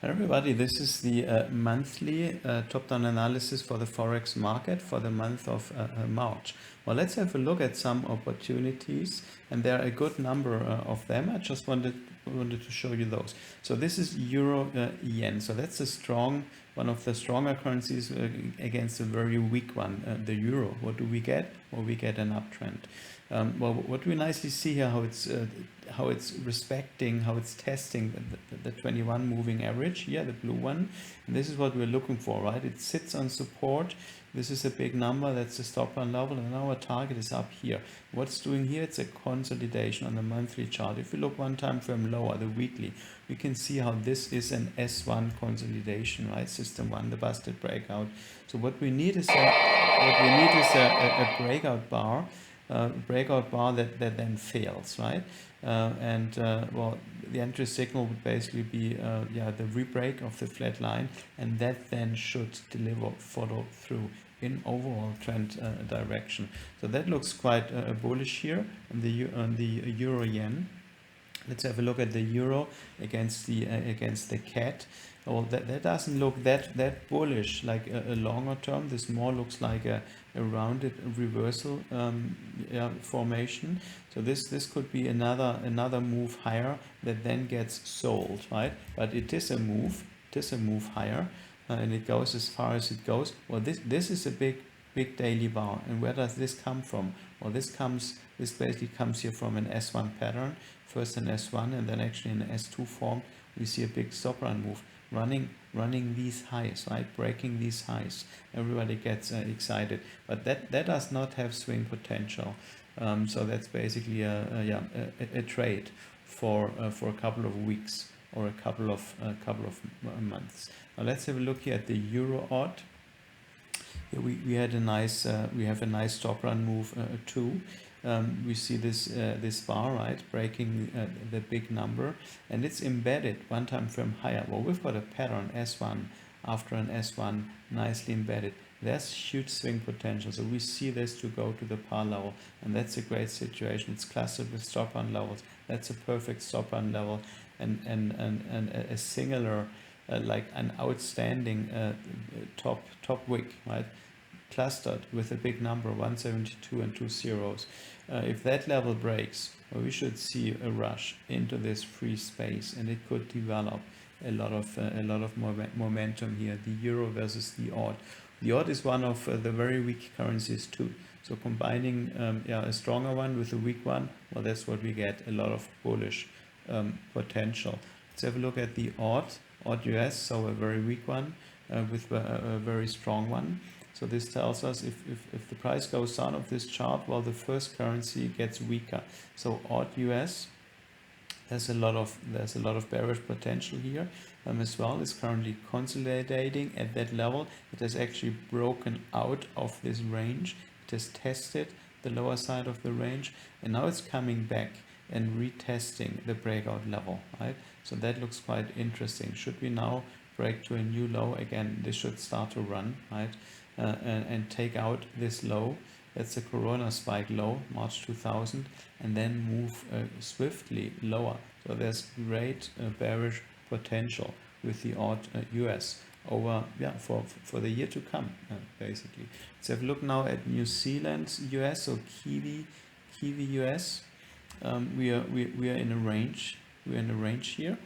Hello everybody, this is the monthly top-down analysis for the Forex market for the month of March. Well, let's have a look at some opportunities, and there are a good number of them. I just wanted to show you those. So this is Euro Yen. So that's one of the stronger currencies against a very weak one, the Euro. What do we get? Well, we get an uptrend. Well, what we nicely see here, how it's respecting, how it's testing the 21 moving average here, the blue one. And this is what we're looking for, right? It sits on support. This is a big number. That's the stop run level, and our target is up here. What's doing here? It's a consolidation on the monthly chart. If we look one time frame lower, the weekly, we can see how this is an S1 consolidation, right? System 1, the busted breakout. So what we need is a breakout bar. Breakout bar that then fails, right? Well, the entry signal would basically be the re-break of the flat line, and that then should follow through in overall trend direction. So that looks quite bullish here on the Euro Yen. Let's have a look at the Euro against the CAD. Well, that doesn't look that bullish like a longer term. This more looks like a rounded reversal formation. So this could be another move higher that then gets sold, right? But it is a move. It is a move higher, and it goes as far as it goes. Well, this is a big daily bar, and where does this come from? Well, this basically comes here from an S1 pattern. First an S1, and then actually in an S2 form, we see a big stop run move, running these highs, right? Breaking these highs. Everybody gets excited, but that does not have swing potential. So that's basically a trade for a couple of weeks or a couple of months. Now let's have a look here at the Euro odd. Here we have a nice stop run move too. We see this bar, right, breaking the big number, and it's embedded one time frame higher. Well, we've got a pattern S1 after an S1 nicely embedded. There's huge swing potential, so we see this to go to the par level, and that's a great situation. It's clustered with stop run levels. That's a perfect stop run level, and a singular like an outstanding top wick, right? Clustered with a big number, 172 and 2 zeros. If that level breaks, well, we should see a rush into this free space, and it could develop a lot of momentum here. The euro versus the odd. The odd is one of the very weak currencies too. So combining a stronger one with a weak one, well, that's what we get, a lot of bullish potential. Let's have a look at the odd US, so a very weak one with a very strong one. So this tells us if the price goes down of this chart, well, the first currency gets weaker. So odd US, there's a lot of bearish potential here as well. It's currently consolidating at that level. It has actually broken out of this range. It has tested the lower side of the range, and now it's coming back and retesting the breakout level, right? So that looks quite interesting. Should we now break to a new low again, this should start to run, right? And take out this low. That's a Corona spike low, March 2000, and then move swiftly lower. So there's great bearish potential with the odd US over for the year to come, basically. Let's have a look now at New Zealand US, so Kiwi US. We are in a range. We're in a range here,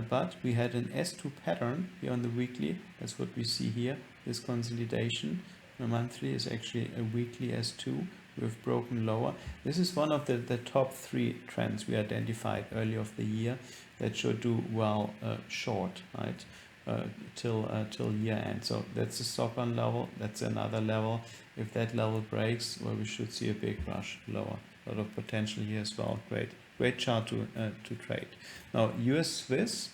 but we had an S2 pattern here on the weekly. That's what we see here. This consolidation. The monthly is actually a weekly S2. We've broken lower. This is one of the top 3 trends we identified early of the year that should do well short, right? Till year end. So that's the stop on level. That's another level. If that level breaks, well, we should see a big rush lower. A lot of potential here as well. Great chart to trade. Now US Swiss.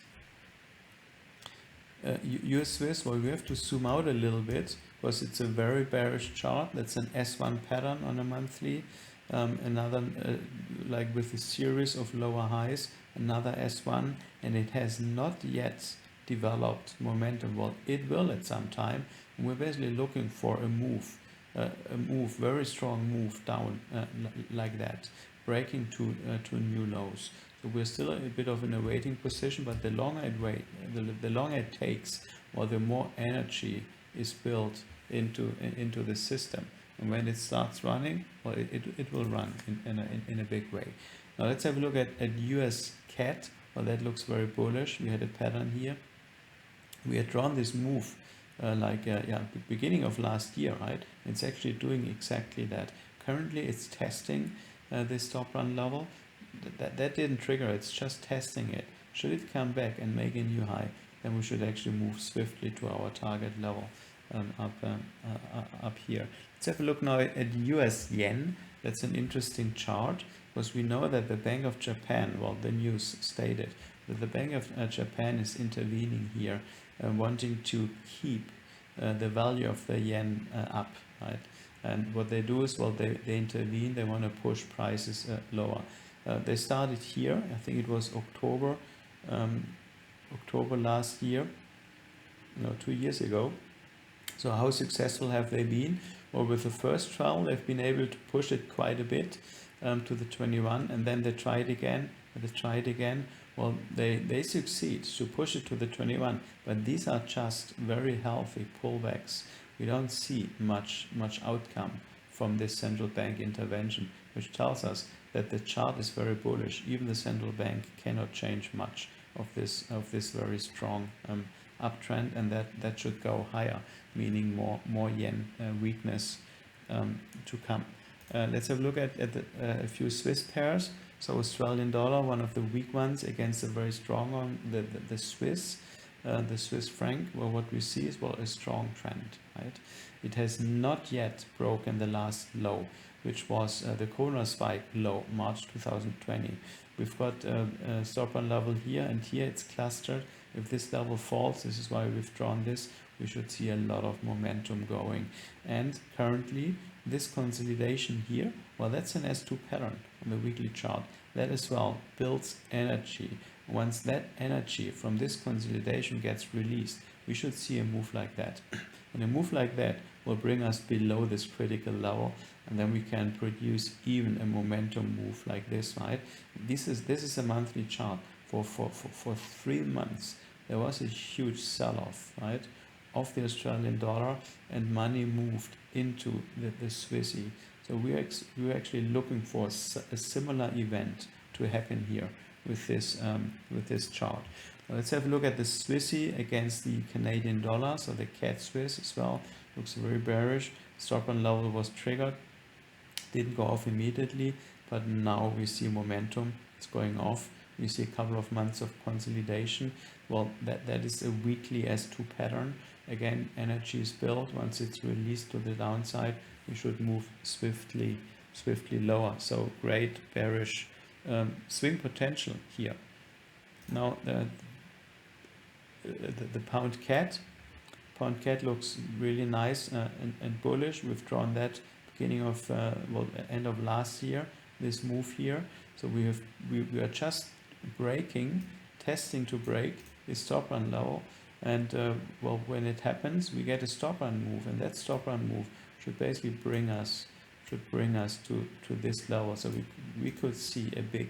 US Swiss, well, we have to zoom out a little bit because it's a very bearish chart. That's an S1 pattern on a monthly. Another like with a series of lower highs, another S1, and it has not yet developed momentum. Well, it will at some time, and we're basically looking for a move, very strong move down like that, breaking to new lows. we're still a bit of in a waiting position, but the longer it the longer it takes, or the more energy is built into the system. And when it starts running, well, it will run in a big way. Now let's have a look at US CAD. Well, that looks very bullish. We had a pattern here. We had drawn this move beginning of last year, right? It's actually doing exactly that. Currently, it's testing this top run level. That didn't trigger, it's just testing it. Should it come back and make a new high, then we should actually move swiftly to our target level up here. Let's have a look now at US yen. That's an interesting chart, because we know that the Bank of Japan, well, the news stated that the Bank of Japan is intervening here, wanting to keep the value of the yen up, right? And what they do is, well, they intervene, they want to push prices lower. They started here, I think it was October last year, no, 2 years ago. So how successful have they been? Well, with the first trial, they've been able to push it quite a bit to the 21, and then they try it again, Well, they succeed to push it to the 21, but these are just very healthy pullbacks. We don't see much outcome from this central bank intervention, which tells us that the chart is very bullish. Even the central bank cannot change much of this very strong uptrend, and that should go higher, meaning more yen weakness to come. Let's have a look at a few Swiss pairs. So Australian dollar, one of the weak ones against a very strong one, the Swiss franc. Well, what we see is, well, a strong trend, right? It has not yet broken the last low, which was the Corona spike low, March 2020. We've got a stop run level here, and here it's clustered. If this level falls, this is why we've drawn this, we should see a lot of momentum going. And currently, this consolidation here, well, that's an S2 pattern on the weekly chart. That as well builds energy. Once that energy from this consolidation gets released, we should see a move like that. And a move like that will bring us below this critical level, and then we can produce even a momentum move like this, right? This is a monthly chart. For 3 months, there was a huge sell-off, right, of the Australian dollar, and money moved into the Swissy. So we're actually looking for a similar event to happen here with this chart. Now let's have a look at the Swissy against the Canadian dollar. So the CAD Swiss as well looks very bearish. Stop run level was triggered, didn't go off immediately, but now we see momentum. It's going off. We see a couple of months of consolidation. Well, that is a weekly S2 pattern. Again, energy is built. Once it's released to the downside, we should move swiftly lower. So great bearish swing potential here. Now the pound CAD looks really nice and bullish. We've drawn that beginning of end of last year. This move here. So we are just testing to break this stop run level, and when it happens, we get a stop run move, and that stop run move should basically bring us to this level. So we could see a big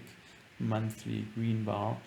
monthly green bar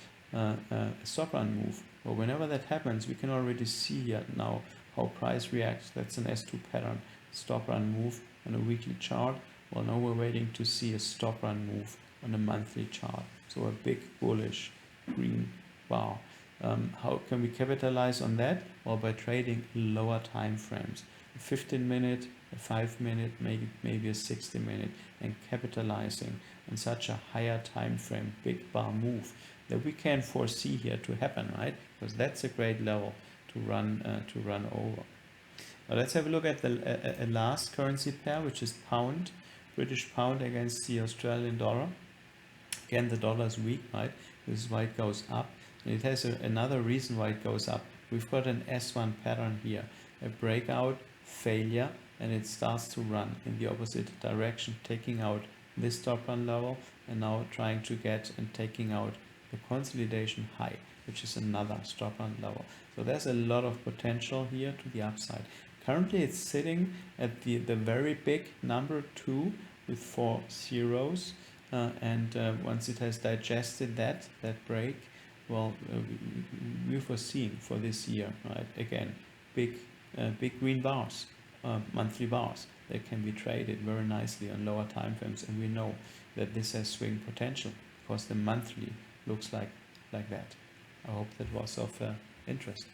stop run move. Well, whenever that happens, we can already see here now how price reacts. That's an S2 pattern, stop run move on a weekly chart. Well, now we're waiting to see a stop run move on a monthly chart. So a big bullish green bar. How can we capitalize on that? Well, by trading lower time frames, a 15-minute, a 5-minute, maybe a 60-minute, and capitalizing on such a higher time frame big bar move that we can foresee here to happen, right? Because that's a great level to run over. Now let's have a look at the last currency pair, which is pound, British pound against the Australian dollar. Again, the dollar is weak, right? This is why it goes up. And it has another reason why it goes up. We've got an S1 pattern here, a breakout, failure, and it starts to run in the opposite direction, taking out this stop run level, and now trying to get and taking out the consolidation high, which is another stop run level. So there's a lot of potential here to the upside. Currently it's sitting at the very big number 2 with 4 zeros. and once it has digested that break, well, we're foreseeing for this year, right? Again, big green bars, monthly bars that can be traded very nicely on lower time frames, and we know that this has swing potential because the monthly looks like that. I hope that was of interest.